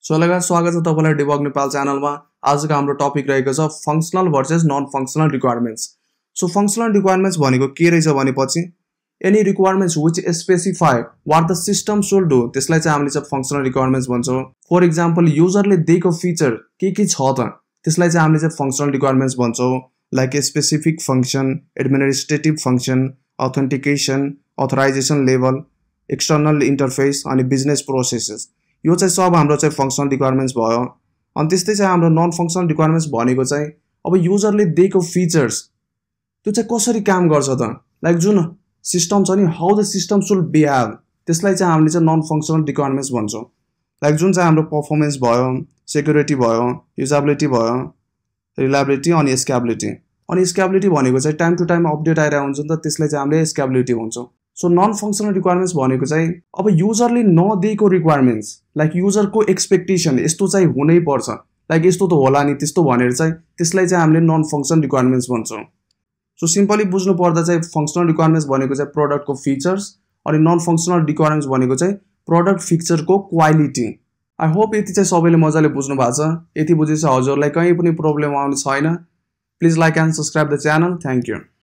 So लगायत स्वागत छ तपाईलाई डिबग नेपाल च्यानलमा। आजको हाम्रो टपिक रहेको छ functional versus non functional requirements. So functional requirements भनेको के रहेछ भनेपछि any requirements which specify what the system should do त्यसलाई चाहिँ हामीले चाहिँ फंक्शनल रिक्वायरमेन्ट्स भन्छौं। फर एक्जाम्पल युजरले दिएको फिचर के छ त त्यसलाई चाहिँ हामीले चाहिँ फंक्शनल रिक्वायरमेन्ट्स भन्छौं। Like specific function, administrative function, authentication, authorization level, external interface अनि बिजनेस प्रोसेसेस। यो चाहिँ सब हाम्रो चाहिँ फंक्शनल रिक्वायरमेन्ट्स भयो। अनि त्यस्तै चाहिँ हाम्रो नन फंक्शनल रिक्वायरमेन्ट्स भनेको चाहिँ अब युजरले दिएको फिचर्स त्यो चाहिँ कसरी काम गर्छ त, लाइक जुन सिस्टम छ नि how the system should behave त्यसलाई चाहिँ हामीले चाहिँ नन फंक्शनल रिक्वायरमेन्ट्स भन्छौं। लाइक जुन चाहिँ हाम्रो परफर्मेन्स भयो, सेक्युरिटी भयो, युजेबिलिटी भयो, रिलायबिलिटी अनि स्केलेबिलिटी। अनि स्केलेबिलिटी भनेको चाहिँ टाइम टु टाइम अपडेट आइरहेको हुन्छ नि त, त्यसलाई चाहिँ हामीले स्केलेबिलिटी भन्छौं। सो नन फंक्शनल रिक्वायरमेन्ट्स भनेको चाहिँ अब युजरले नदिएको रिक्वायरमेन्ट्स, लाइक युजरको एक्सपेक्टेसन यस्तो चाहिँ हुनै पर्छ, लाइक यस्तो त होला नि त्यस्तो भनेर चाहिँ त्यसलाई चाहिँ हामीले नन फंक्शनल रिक्वायरमेन्ट्स भन्छौं। सो सिम्पली बुझ्नु पर्दा चाहिँ फंक्शनल रिक्वायरमेन्ट्स भनेको चाहिँ प्रोडक्टको फिचर्स अनि नन फंक्शनल रिक्वायरमेन्ट्स भनेको चाहिँ प्रोडक्ट फिचरको क्वालिटी। आई होप यति चाहिँ सबैले मजाले बुझ्नु भएको छ। यति बुझेपछि हजुरलाई कहीँ पनि प्रब्लम आउने छैन। Please like and subscribe the channel. Thank you.